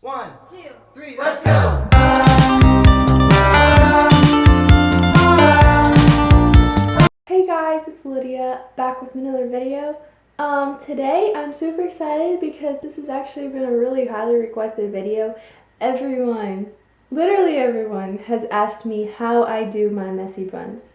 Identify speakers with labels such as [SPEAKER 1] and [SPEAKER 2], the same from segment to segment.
[SPEAKER 1] 1, 2, 3, let's go!
[SPEAKER 2] Hey guys, it's Lydia back with another video. Today I'm super excited because this has actually been a really highly requested video. Literally everyone has asked me how I do my messy buns.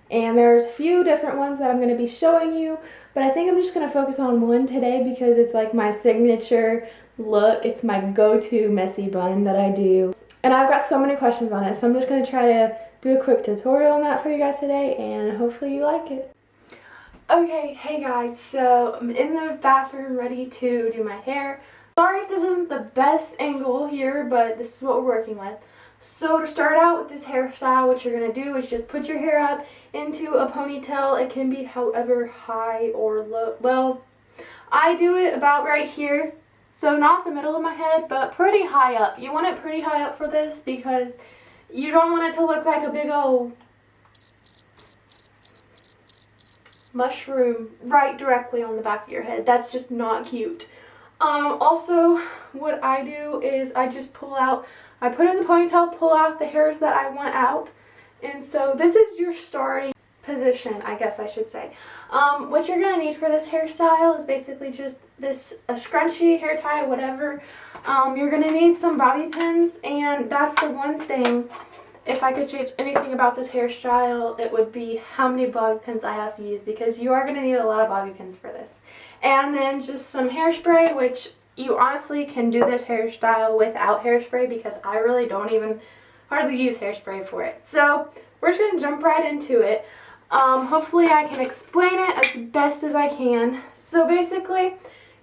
[SPEAKER 2] And there's a few different ones that I'm going to be showing you, but I think I'm just going to focus on one today because it's like my signature look. It's my go-to messy bun that I do. And I've got so many questions on it, so I'm just going to try to do a quick tutorial on that for you guys today, and hopefully you like it. Okay, hey guys, so I'm in the bathroom ready to do my hair. Sorry if this isn't the best angle here, but this is what we're working with. So to start out with this hairstyle, what you're going to do is just put your hair up into a ponytail. It can be however high or low. Well, I do it about right here. So not the middle of my head, but pretty high up. You want it pretty high up for this because you don't want it to look like a big old mushroom right directly on the back of your head. That's just not cute. Also, what I do is I just I put in the ponytail, pull out the hairs that I want out. And so this is your starting position, I guess I should say. What you're going to need for this hairstyle is basically just a scrunchie, hair tie, whatever. You're going to need some bobby pins, and that's the one thing. If I could change anything about this hairstyle, it would be how many bobby pins I have to use, because you are going to need a lot of bobby pins for this. And then just some hairspray, which you honestly can do this hairstyle without hairspray because I really don't even hardly use hairspray for it. So we're just going to jump right into it. Hopefully I can explain it as best as I can. So basically,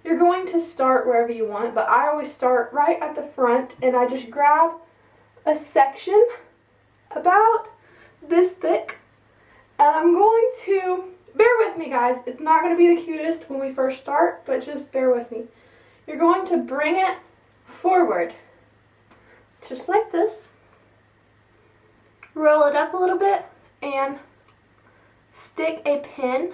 [SPEAKER 2] you're going to start wherever you want, but I always start right at the front, and I just grab a section about this thick, and I'm going to, bear with me guys, it's not going to be the cutest when we first start, but just bear with me. You're going to bring it forward, just like this, roll it up a little bit, and stick a pin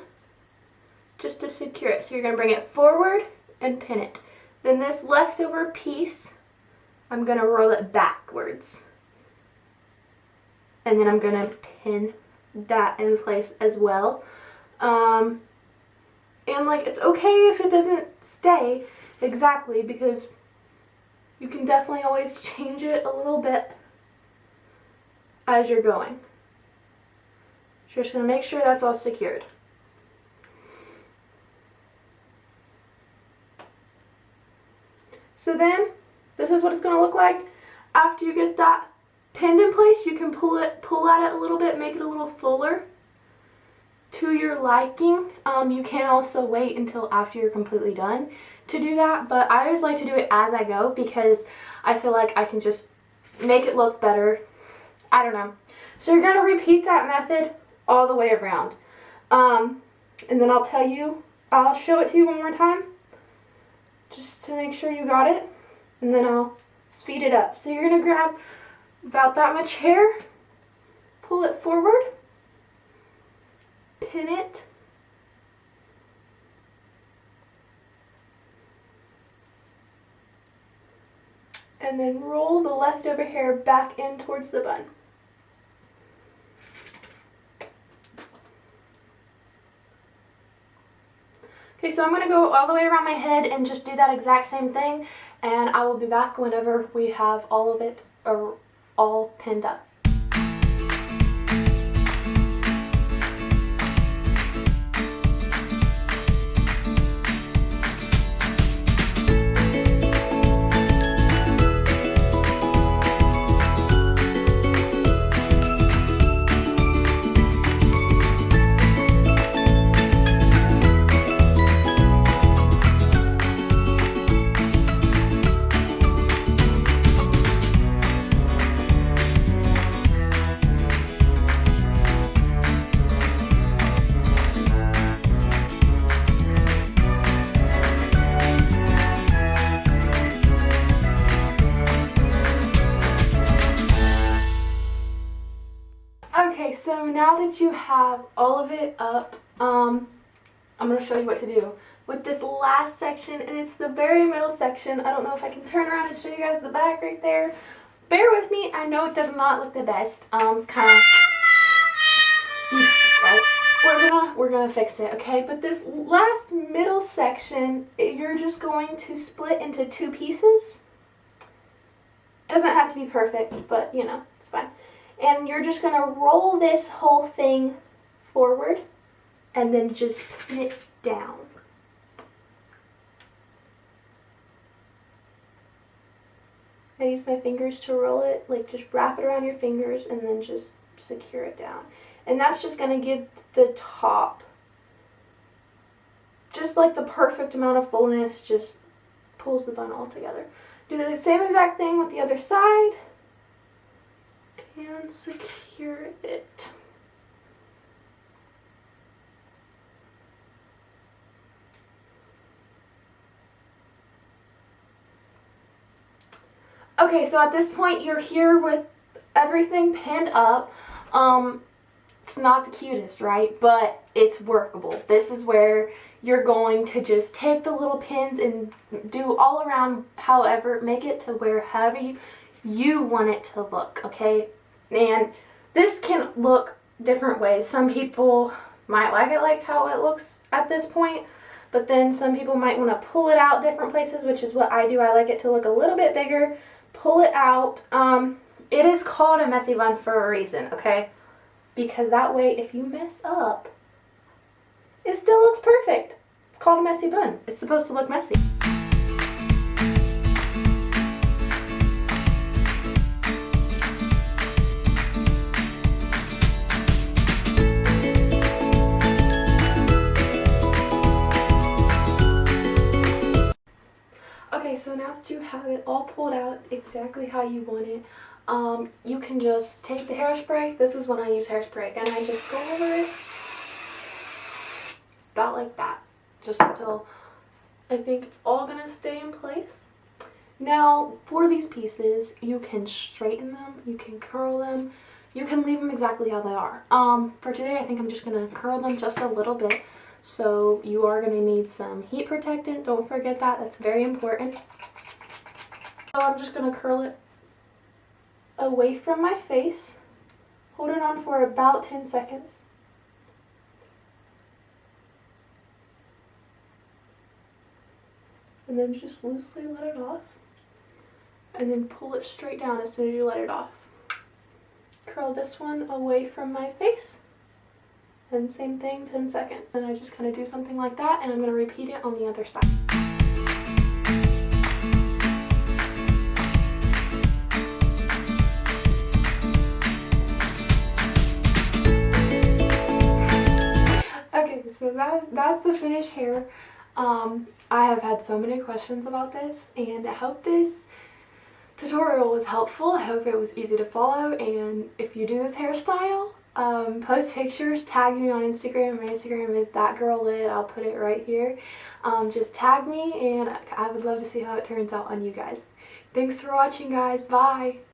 [SPEAKER 2] just to secure it. So you're going to bring it forward and pin it. Then this leftover piece, I'm going to roll it backwards. And then I'm going to pin that in place as well. And like, it's okay if it doesn't stay exactly, because you can definitely always change it a little bit as you're going. So you're just going to make sure that's all secured. So then, this is what it's going to look like after you get that pinned in place. You can pull at it a little bit, make it a little fuller to your liking. You can also wait until after you're completely done to do that, but I always like to do it as I go because I feel like I can just make it look better. I don't know. So you're going to repeat that method all the way around. And then I'll show it to you one more time just to make sure you got it, and then I'll speed it up. So you're going to grab about that much hair, pull it forward, pin it, and then roll the leftover hair back in towards the bun. Okay, so I'm going to go all the way around my head and just do that exact same thing, and I will be back whenever we have all of it all pinned up. Okay, so now that you have all of it up, I'm going to show you what to do. with this last section, and it's the very middle section. I don't know if I can turn around and show you guys the back right there. Bear with me. I know it does not look the best. It's kind of right. We're gonna fix it, okay? But this last middle section, you're just going to split into 2 pieces. Doesn't have to be perfect, but you know, it's fine. And you're just gonna roll this whole thing forward and then just pin it down. I use my fingers to roll it, like just wrap it around your fingers and then just secure it down. And that's just going to give the top just like the perfect amount of fullness, just pulls the bun all together. Do the same exact thing with the other side and secure it. Okay, so at this point you're here with everything pinned up. It's not the cutest, right? But it's workable. This is where you're going to just take the little pins and do all around, however, make it to where however you want it to look, okay? And this can look different ways. Some people might like it like how it looks at this point, but then some people might want to pull it out different places, which is what I do. I like it to look a little bit bigger. Pull it out. It is called a messy bun for a reason, okay? Because that way, if you mess up, it still looks perfect. It's called a messy bun. It's supposed to look messy. Okay, so now that you have it all pulled out exactly how you want it, you can just take the hairspray. This is when I use hairspray, and I just go over it about like that, just until I think it's all gonna stay in place. Now for these pieces, you can straighten them, you can curl them, you can leave them exactly how they are. For today, I think I'm just gonna curl them just a little bit. So you are gonna need some heat protectant. Don't forget that, that's very important. So I'm just gonna curl it away from my face, hold it on for about 10 seconds. And then just loosely let it off. And then pull it straight down as soon as you let it off. Curl this one away from my face. And same thing, 10 seconds. And I just kind of do something like that, and I'm going to repeat it on the other side. So that's the finished hair. I have had so many questions about this, and I hope this tutorial was helpful. I hope it was easy to follow, and if you do this hairstyle, post pictures, tag me on Instagram. My Instagram is thatgirllit. I'll put it right here. Just tag me, and I would love to see how it turns out on you guys. Thanks for watching, guys. Bye!